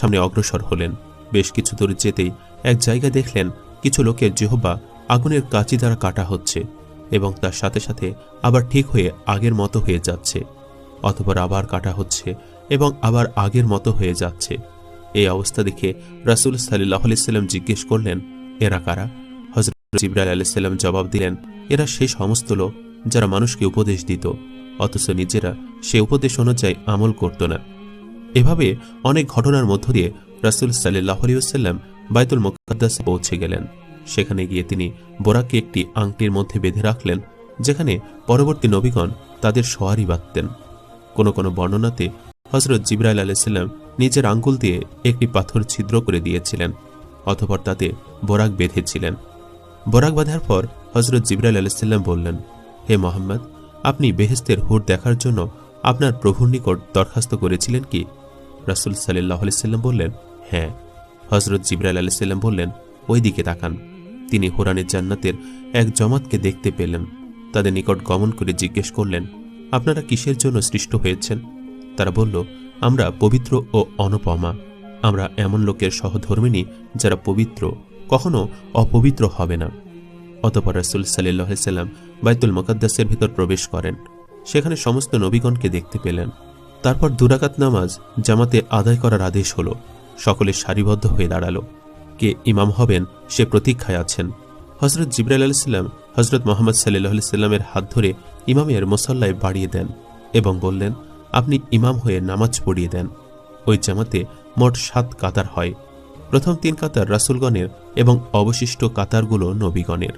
সামনে অগ্রসর হলেন। বেশ কিছু দূর যেতেই এক জায়গায় দেখলেন কিছু লোকের জিহ্বা আগুনের কাঁচি দ্বারা কাটা হচ্ছে এবং তার সাথে সাথে আবার ঠিক হয়ে আগের মতো হয়ে যাচ্ছে, অতঃপর আবার কাটা হচ্ছে এবং আবার আগের মতো হয়ে যাচ্ছে। এই অবস্থা দেখে রাসূল সাল্লাল্লাহু আলাইহি সাল্লাম জিজ্ঞেস করলেন, এরা কারা? হযরত জিবরাইল আলাইহিস সালাম জবাব দিলেন, এরা সেই সমস্ত লোক যারা মানুষকে উপদেশ দিত অথচ নিজেরা সে উপদেশ অনুযায়ী আমল করত না। এভাবে অনেক ঘটনার মধ্য দিয়ে রাসূল সাল্লাল্লাহু আলাইহি ওয়াসাল্লাম বাইতুল মুকাদ্দাসে পৌঁছে গেলেন। সেখানে গিয়ে তিনি বোরাককে একটি আংটির মধ্যে বেঁধে রাখলেন, যেখানে পরবর্তী নবীগণ তাদের সওয়ারি বাঁধতেন। কোনো কোনো বর্ণনাতে হযরত জিবরাইল আলাইহিস সালাম নিজের আঙ্গুল দিয়ে একটি পাথর ছিদ্র করে দিয়েছিলেন, অতঃপর তাতে বোরাক বেঁধেছিলেন। বোরাক বাঁধার পর হযরত জিবরাইল আলাইহিস সালাম বললেন, হে মুহাম্মদ, আপনি বেহেশতের হুর দেখার জন্য আপনার প্রভুর নিকট দরখাস্ত করেছিলেন কি? রাসূল সাল্লাল্লাহু আলাইহি সাল্লাম বললেন, হ্যাঁ। হযরত জিবরাইল আলাইহিস সালাম বললেন, ওই দিকে তাকান। তিনি হুরানের জান্নাতের এক জমাতকে দেখতে পেলেন। তাদের নিকট গমন করে জিজ্ঞেস করলেন, আপনারা কিসের জন্য সৃষ্ট হয়েছেন? তারা বলল, আমরা পবিত্র ও অনুপমা। আমরা এমন লোকের সহধর্মিণী যারা পবিত্র, কখনো অপবিত্র হবে না। অতঃপর রাসূল সাল্লাল্লাহু আলাইহি সাল্লাম বাইতুল মুকাদ্দাসের ভিতর প্রবেশ করেন। সেখানে সমস্ত নবীগণকে দেখতে পেলেন। তারপর 2 রাকাত নামাজ জামাতে আদায় করার আদেশ হলো। সকলে সারিবদ্ধ হয়ে দাঁড়ালো। কে ইমাম হবেন সে প্রতীক্ষায় আছেন। হযরত জিবরাইল আলাইহিস সালাম হযরত মুহাম্মদ সাল্লাল্লাহু আলাইহি সাল্লামের হাত ধরে ইমামের মুসল্লায় বাড়িয়ে দেন এবং বললেন, আপনি ইমাম হয়ে নামাজ পড়িয়ে দেন। ওই জামাতে মোট 7 কাতার হয়। প্রথম 3 কাতার রাসূলগণের এবং অবশিষ্ট কাতারগুলো নবীগণের।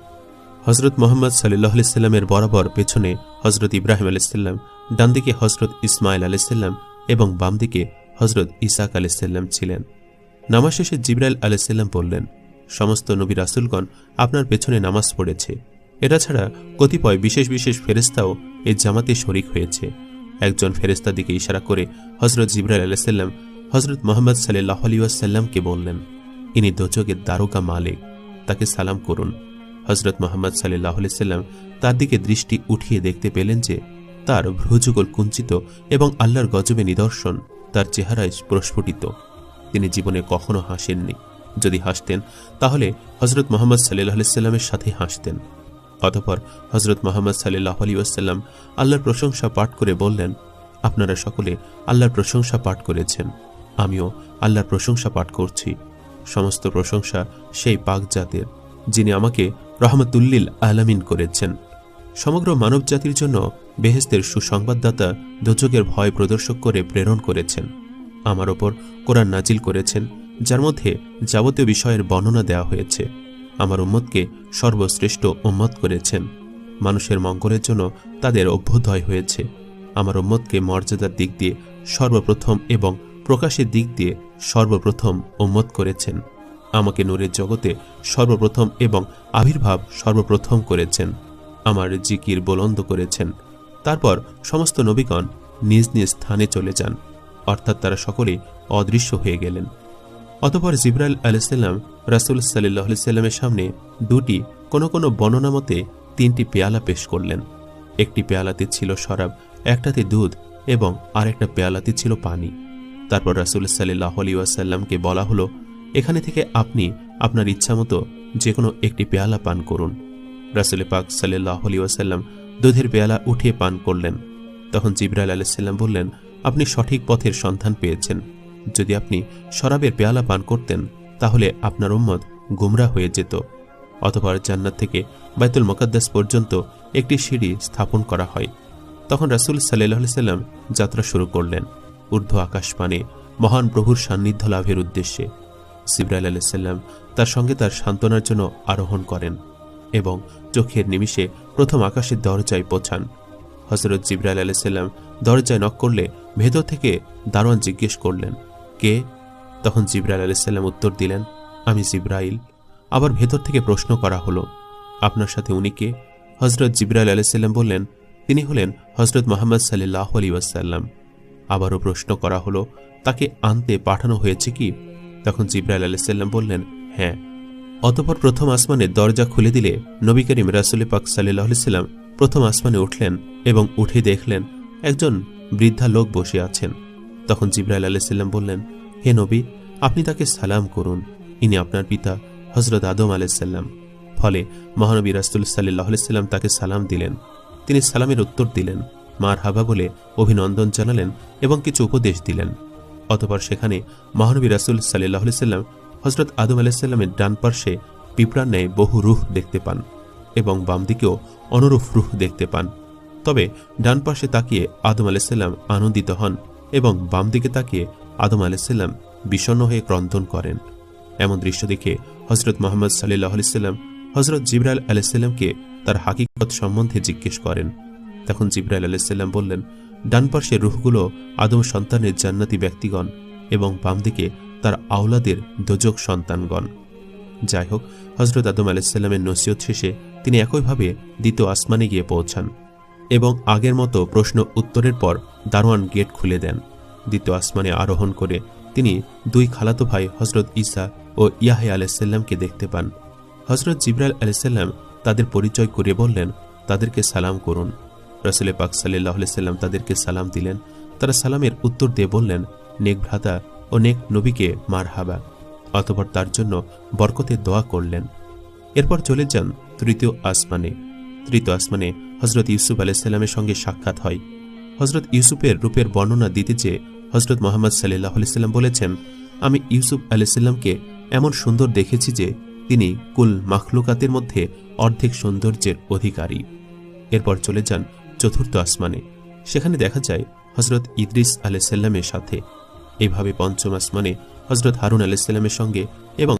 হযরত মুহাম্মদ সাল্লাল্লাহু আলাইহি সাল্লামের বরাবর পেছনে হযরত ইব্রাহিম আলাইহিস সালাম, ডান দিকে হযরত ইসমাঈল আলাইহিস সালাম এবং বাম দিকে হযরত ইসহাক আলাইহিস সালাম ছিলেন। নামাজ শেষে জিবরাইল আলাইহিস সালাম বললেন, সমস্ত নবী রাসূলগণ আপনার পেছনে নামাজ পড়েছে। এটা ছাড়া কতিপয় বিশেষ বিশেষ ফেরেশতাও এই জামাতে শরীক হয়েছে। একজন ফেরেশতার দিকে ইশারা করে হযরত জিবরাইল আলাইহিস সালাম হযরত মুহাম্মদ সাল্লাল্লাহু আলাইহি ওয়াসাল্লামকে বললেন, ইনি দোজখের দারোগা মালিক, তাকে সালাম করুন। হযরত মুহাম্মদ সাল্লাল্লাহু আলাইহি ওয়াসাল্লাম তার দিকে দৃষ্টি উঠিয়ে দেখতে পেলেন যে তার ভ্রুযুগল কুঞ্চিত এবং আল্লাহর গজবে নিদর্শন তার চেহারায় প্রস্ফুটিত। তিনি জীবনে কখনো হাসেননি। যদি হাসতেন তাহলে হযরত মুহাম্মদ সাল্লাল্লাহু আলাইহি ওয়াসাল্লামের সাথে হাসতেন। অতঃপর হযরত মুহাম্মদ সাল্লাল্লাহু আলাইহি ওয়াসাল্লাম আল্লাহর প্রশংসা পাঠ করে বললেন, আপনারা সকলে আল্লাহর প্রশংসা পাঠ করেছেন, আমিও আল্লাহর প্রশংসা পাঠ করছি। সমস্ত প্রশংসা সেই পাক জাতের যিনি আমাকে রহমাতুল্লিল আলামিন করেছেন। সমগ্র মানব জাতির জন্য বেহেশতের সুসংবাদদাতা দোজখের ভয় প্রদর্শক করে প্রেরণ করেছেন। আমার ওপর কোরআন নাজিল করেছেন, যার মধ্যে যাবতীয় বিষয়ের বর্ণনা দেওয়া হয়েছে। আমার উম্মতকে সর্বশ্রেষ্ঠ উম্মত করেছেন। মানুষের মঙ্গলের জন্য তাদের অভ্যুদয় হয়েছে। আমার উম্মতকে মর্যাদার দিক দিয়ে সর্বপ্রথম এবং প্রকাশের দিক দিয়ে সর্বপ্রথম উম্মত করেছেন। আমাকে নূরের জগতে সর্বপ্রথম এবং আবির্ভাব সর্বপ্রথম করেছেন। আমার জিকির বুলন্দ করেছেন। তারপর সমস্ত নবীগণ নিজ নিজ স্থানে চলে যান, অর্থাৎ তারা সকলেই অদৃশ্য হয়ে গেলেন। অতঃপর জিবরাইল আলাইহিস সালাম রাসূল সাল্লাল্লাহু আলাইহি সাল্লামের সামনে 2টি, কোনো বর্ণনা মতে 3টি পেয়ালা পেশ করলেন। একটি পেয়ালাতে ছিল শরাব, একটাতে দুধ এবং আরেকটা পেয়ালাতে ছিল পানি। তারপর রাসূল সাল্লাল্লাহু আলাইহি ওয়াসাল্লামকে বলা হলো, এখানে থেকে আপনি আপনার ইচ্ছামতো যে কোনো একটি পেয়ালা পান করুন। রাসূল পাক সাল্লাল্লাহু আলাইহি ওয়াসাল্লাম দুধের পেয়ালা উঠিয়ে পান করলেন। তখন জিবরাইল আলাইহিস সালাম বললেন, আপনি সঠিক পথের সন্ধান পেয়েছেন। যদি আপনি শরাবের পেয়ালা পান করতেন তাহলে আপনার উম্মত গুমরাহ হয়ে যেত। অতঃপর জান্নাত থেকে বাইতুল মুকাদ্দাস পর্যন্ত একটি সিঁড়ি স্থাপন করা হয়। তখন রাসূল সাল্লাল্লাহু আলাইহি সাল্লাম যাত্রা শুরু করলেন ঊর্ধ্ব আকাশপানে মহান প্রভুর সান্নিধ্য লাভের উদ্দেশ্যে। জিবরাইল আলাইহিস সালাম তার সঙ্গে তার সান্ত্বনার জন্য আরোহণ করেন এবং চোখের নিমিষে প্রথম আকাশের দরজায় পৌঁছান। হযরত জিবরাইল আলাইহিস সালাম দরজায় নক করলে ভেতর থেকে দারোয়ান জিজ্ঞেস করলেন, কে? তখন জিবরাইল আলাইহিস সালাম উত্তর দিলেন, আমি জিবরাইল। আবার ভেতর থেকে প্রশ্ন করা হলো, আপনার সাথে উনি কে? হযরত জিবরাইল আলাইহিস সালাম বললেন, তিনি হলেন হযরত মুহাম্মদ সাল্লাল্লাহু আলাইহি ওয়াসাল্লাম। আবারও প্রশ্ন করা হলো, তাকে আনতে পাঠানো হয়েছে কি? তখন জিবরাইল আলাইহিস সালাম বললেন, হ্যাঁ। অতঃপর প্রথম আসমানের দরজা খুলে দিলে নবী করিম রাসূল পাক সাল্লাল্লাহু আলাইহি সাল্লাম প্রথম আসমানে উঠলেন এবং উঠে দেখলেন একজন বৃদ্ধা লোক বসে আছেন। তখন জিবরাইল আলাইহিস সালাম বললেন, হে নবী, আপনি তাকে সালাম করুন, ইনি আপনার পিতা হজরত আদম আলাইসাল্লাম। ফলে মহানবী রাসূল সাল্লাল্লাহু আলাইহি সাল্লাম তাকে সালাম দিলেন। তিনি সালামের উত্তর দিলেন, মারহাবা বলে অভিনন্দন জানালেন এবং কিছু উপদেশ দিলেন। অতঃপর সেখানে মহানবী রাসূল সাল্লাল্লাহু আলাইহি সাল্লাম হজরত আদম আলাইসাল্লামের ডান পার্শ্বে পিঁপড়ার ন্যায় বহু রূহ দেখতে পান এবং বাম দিকেও অনুরূপ রূহ দেখতে পান। তবে ডান পাশে তাকিয়ে আদম আলাইসাল্লাম আনন্দিত হন এবং বাম দিকে তাকিয়ে আদম আলাইসাল্লাম বিষণ্ণ হয়ে ক্রন্দন করেন। এমন দৃশ্য দেখে হজরত মুহাম্মদ সাল্লাল্লাহু আলাইহি সাল্লাম হজরত জিবরাইল আলাইহিসসালামকে তার হাকিকত সম্বন্ধে জিজ্ঞেস করেন। তখন জিবরাইল আলাইহিসসালাম বললেন, ডান পার্শ্বের রূহগুলো আদম সন্তানের জান্নাতি ব্যক্তিগণ এবং বাম দিকে তার আওলাদের দোজক সন্তানগণ। যাই হোক, হজরত আদম আলাইহিসসালামের নসিহত শেষে তিনি একইভাবে দ্বিতীয় আসমানে গিয়ে পৌঁছান এবং আগের মতো প্রশ্ন উত্তরের পর দারোয়ান গেট খুলে দেন। দ্বিতীয় আসমানে আরোহণ করে তিনি দুই খালাতো ভাই হজরত ঈসা ও ইয়াহয়া আলাইহিসসালামকে দেখতে পান। হজরত জিবরাইল আলাইহিসসালাম তাদের পরিচয় করে বললেন, তাদেরকে সালাম করুন। রাসূল পাক সাল্লাল্লাহু আলাইহি সাল্লাম তাদেরকে সালাম দিলেন। তারা সালামের উত্তর দিয়ে বললেন, নেক ভ্রাতা ও নেক নবীকে মারহাবা। অতঃপর তার জন্য বরকতের দোয়া করলেন। এরপর চলে যান তৃতীয় আসমানে। তৃতীয় আসমানে হজরত ইউসুফ আলাইহিসসালামের সঙ্গে সাক্ষাৎ হয়। হজরত ইউসুফের রূপের বর্ণনা দিতে চেয়ে হজরত মুহাম্মদ সাল্লাল্লাহু আলাইহি সাল্লাম বলেছেন, আমি ইউসুফ আলাইহিসসালামকে এমন সুন্দর দেখেছি যে তিনি কুল মাখলুকাতের মধ্যে অর্ধেক সৌন্দর্যের অধিকারী। এরপর চলে যান চতুর্থ আসমানে। সেখানে দেখা যায় হজরত ইদ্রিস আলাইহিসসালামের সাথে। এইভাবে পঞ্চম আসমানে হজরত হারুন আলাইহিসসালামের সঙ্গে এবং